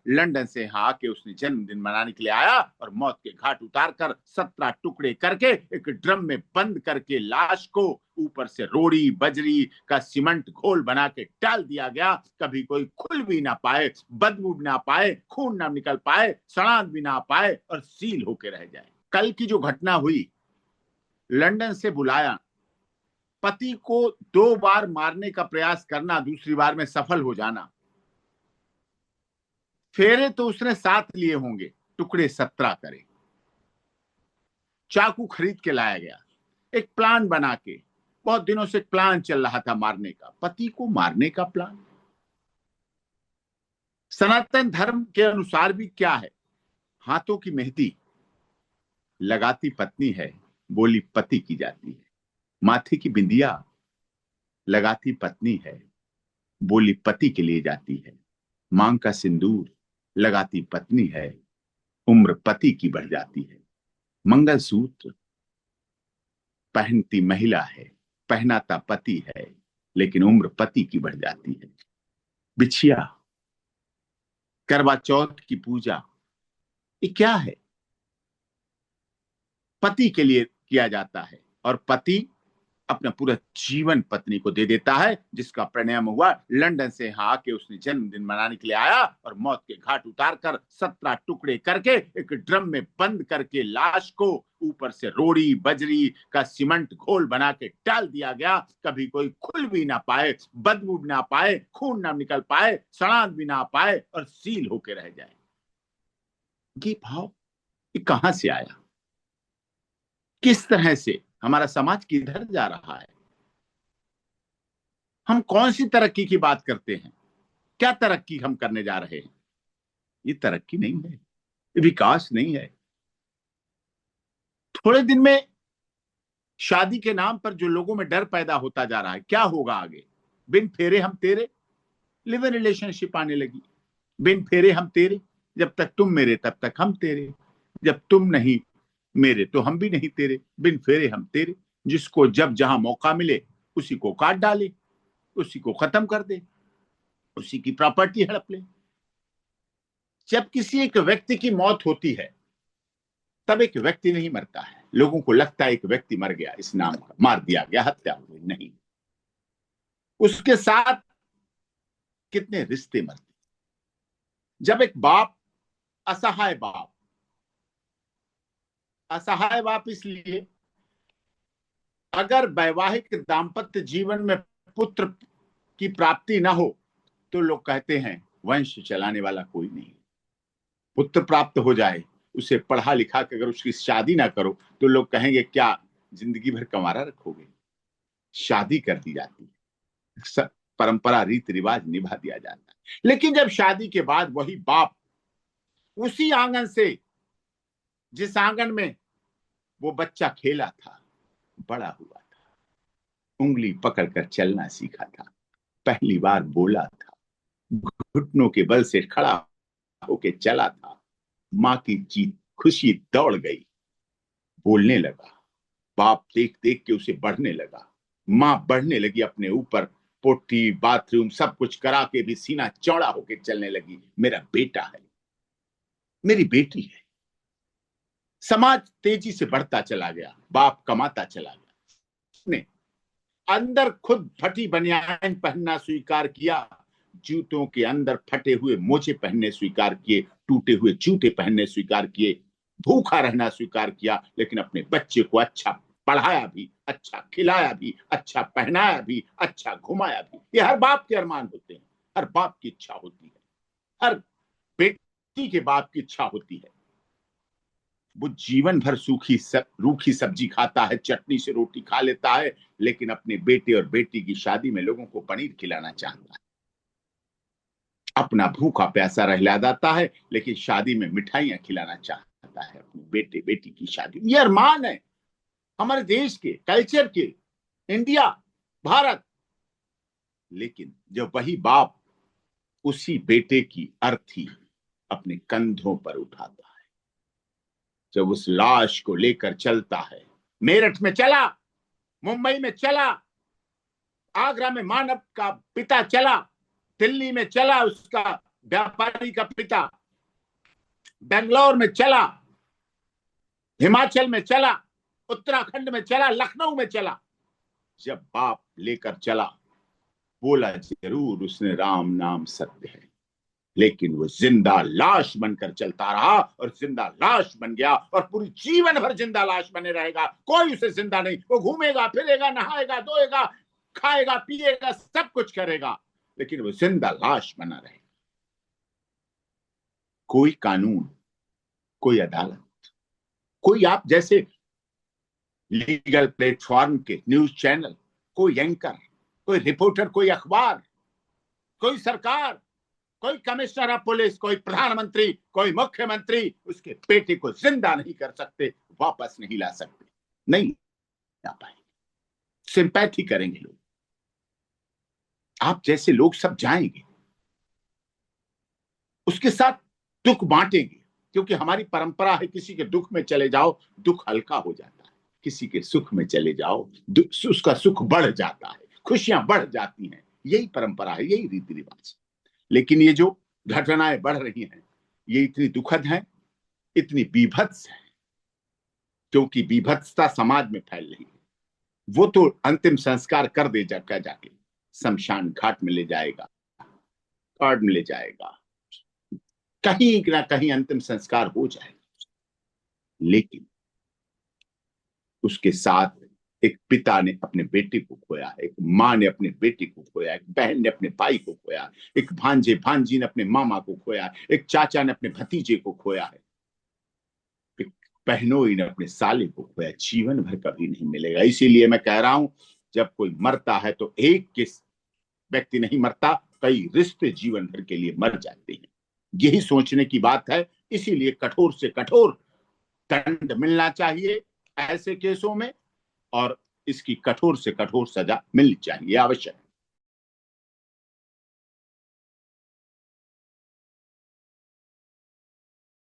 London से यहाँ आके उसने जन्मदिन मनाने के लिए आया और मौत के घाट उतारकर 17 टुकड़े करके एक ड्रम में बंद करके लाश को ऊपर से रोड़ी बजरी का सीमेंट घोल बना के डाल दिया गया। कभी कोई खुल भी ना पाए, बदबू भी ना पाए, खून ना निकल पाए, सड़ांत भी ना पाए और सील होके रह जाए। कल की जो घटना हुई, लंदन से बुलाया, पति को 2 बार मारने का प्रयास करना, दूसरी बार में सफल हो जाना। फेरे तो उसने 7 लिए होंगे, टुकड़े 17 करे। चाकू खरीद के लाया गया, एक प्लान बना के, बहुत दिनों से प्लान चल रहा था मारने का, पति को मारने का प्लान। सनातन धर्म के अनुसार भी क्या है, हाथों की मेहंदी लगाती पत्नी है, बोली पति की जाती है। माथे की बिंदिया लगाती पत्नी है, बोली पति के लिए जाती है। मांग का सिंदूर लगाती पत्नी है, उम्र पति की बढ़ जाती है। मंगलसूत्र पहनती महिला है, पहनाता पति है, लेकिन उम्र पति की बढ़ जाती है। बिछिया, करवा चौथ की पूजा, ये क्या है? पति के लिए किया जाता है और पति अपना पूरा जीवन पत्नी को दे देता है, जिसका परिणाम हुआ लंदन से यहाँ आके उसने जन्मदिन मनाने के लिए आया और मौत के घाट उतारकर 17 टुकड़े करके एक ड्रम में बंद करके लाश को ऊपर से रोड़ी बजरी का सीमेंट घोल बना के डाल दिया गया। कभी कोई खुल भी ना पाए, बदबू भी ना पाए, खून ना निकल पाए, सड़ांत भी ना पाए और सील होके रह जाए। ये भाव ये कहां से आया? किस तरह से हमारा समाज किधर जा रहा है? हम कौन सी तरक्की की बात करते हैं? क्या तरक्की हम करने जा रहे हैं? ये तरक्की नहीं है, ये विकास नहीं है। थोड़े दिन में शादी के नाम पर जो लोगों में डर पैदा होता जा रहा है, क्या होगा आगे? बिन फेरे हम तेरे, लिव इन रिलेशनशिप आने लगी। बिन फेरे हम तेरे, जब तक तुम मेरे तब तक हम तेरे, जब तुम नहीं मेरे तो हम भी नहीं तेरे। बिन फेरे हम तेरे, जिसको जब जहां मौका मिले उसी को काट डाले, उसी को खत्म कर दे, उसी की प्रॉपर्टी हड़प ले। जब किसी एक व्यक्ति की मौत होती है तब एक व्यक्ति नहीं मरता है। लोगों को लगता है एक व्यक्ति मर गया, इस नाम का मार दिया गया, हत्या हो गई। नहीं, उसके साथ कितने रिश्ते मरते। जब एक बाप, असहाय बाप, असहाय बाप इसलिए, अगर वैवाहिक दाम्पत्य जीवन में पुत्र की प्राप्ति ना हो तो लोग कहते हैं वंश चलाने वाला कोई नहीं। पुत्र प्राप्त हो जाए, उसे पढ़ा लिखा के अगर उसकी शादी ना करो तो लोग कहेंगे क्या जिंदगी भर कमारा रखोगे? शादी कर दी जाती है, सब परंपरा रीति रिवाज निभा दिया जाता है। लेकिन जब शादी के बाद वही बाप उसी आंगन से, जिस आंगन में वो बच्चा खेला था, बड़ा हुआ था, उंगली पकड़कर चलना सीखा था, पहली बार बोला था, घुटनों के बल से खड़ा होके चला था, मां की जीत खुशी दौड़ गई, बोलने लगा, बाप देख देख के उसे बढ़ने लगा, मां बढ़ने लगी अपने ऊपर, पोटी बाथरूम सब कुछ करा के भी सीना चौड़ा होके चलने लगी। मेरा बेटा है, मेरी बेटी है। समाज तेजी से बढ़ता चला गया, बाप कमाता चला गया, उसने अंदर खुद फटी बनियान पहनना स्वीकार किया, जूतों के अंदर फटे हुए मोजे पहनने स्वीकार किए, टूटे हुए जूते पहनने स्वीकार किए, भूखा रहना स्वीकार किया, लेकिन अपने बच्चे को अच्छा पढ़ाया भी, अच्छा खिलाया भी, अच्छा पहनाया भी, अच्छा घुमाया भी। ये हर बाप के अरमान होते हैं, हर बाप की इच्छा होती है, हर बेटी के बाप की इच्छा होती है। वो जीवन भर रूखी सब्जी खाता है, चटनी से रोटी खा लेता है, लेकिन अपने बेटे और बेटी की शादी में लोगों को पनीर खिलाना चाहता है। अपना भूखा प्यासा रहला जाता है, लेकिन शादी में मिठाइयां खिलाना चाहता है अपने बेटे बेटी की शादी में। ये अरमान है हमारे देश के, कल्चर के, इंडिया, भारत। लेकिन जब वही बाप उसी बेटे की अर्थी अपने कंधों पर उठाता है, जब उस लाश को लेकर चलता है, मेरठ में चला, मुंबई में चला, आगरा में मानव का पिता चला, दिल्ली में चला उसका व्यापारी का पिता बेंगलोर में चला, हिमाचल में चला, उत्तराखंड में चला, लखनऊ में चला। जब बाप लेकर चला, बोला जरूर उसने राम नाम सत्य है, लेकिन वो जिंदा लाश बनकर चलता रहा और जिंदा लाश बन गया और पूरी जीवन भर जिंदा लाश बने रहेगा। कोई उसे जिंदा नहीं, वो घूमेगा फिरेगा, नहाएगा धोएगा, खाएगा पिएगा, सब कुछ करेगा, लेकिन वो जिंदा लाश बना रहेगा। कोई कानून, कोई अदालत, कोई आप जैसे लीगल प्लेटफॉर्म के न्यूज चैनल, कोई एंकर, कोई रिपोर्टर, कोई अखबार, कोई सरकार, कोई कमिश्नर ऑफ पुलिस, कोई प्रधानमंत्री, कोई मुख्यमंत्री उसके बेटे को जिंदा नहीं कर सकते, वापस नहीं ला सकते, नहीं ला पाएंगे। सिंपैथी करेंगे लोग, आप जैसे लोग सब जाएंगे, उसके साथ दुख बांटेंगे, क्योंकि हमारी परंपरा है किसी के दुख में चले जाओ दुख हल्का हो जाता है, किसी के सुख में चले जाओ उसका सुख बढ़ जाता है, खुशियां बढ़ जाती हैं। यही परंपरा है, यही रीति रिवाज। लेकिन ये जो घटनाएं बढ़ रही हैं, ये इतनी दुखद हैं, इतनी बीभत्स है, क्योंकि बीभत्सता समाज में फैल रही है। वो तो अंतिम संस्कार कर दे जाके शमशान घाट में ले जाएगा, कार्ड में ले जाएगा, कहीं ना कहीं अंतिम संस्कार हो जाएगा, लेकिन उसके साथ एक पिता ने अपने बेटे को खोया, एक माँ ने अपने बेटे को खोया, एक बहन ने अपने भाई को खोया, एक भांजे भांजी ने अपने मामा को खोया, एक चाचा ने अपने भतीजे को खोया है, एक बहनोई ने अपने साले को खोया। जीवन भर कभी नहीं मिलेगा। इसीलिए मैं कह रहा हूं, जब कोई मरता है तो एक किस व्यक्ति नहीं मरता, कई रिश्ते जीवन भर के लिए मर जाते हैं। यही सोचने की बात है। इसीलिए कठोर से कठोर दंड मिलना चाहिए ऐसे केसों में, और इसकी कठोर से कठोर सजा मिलनी चाहिए, आवश्यक।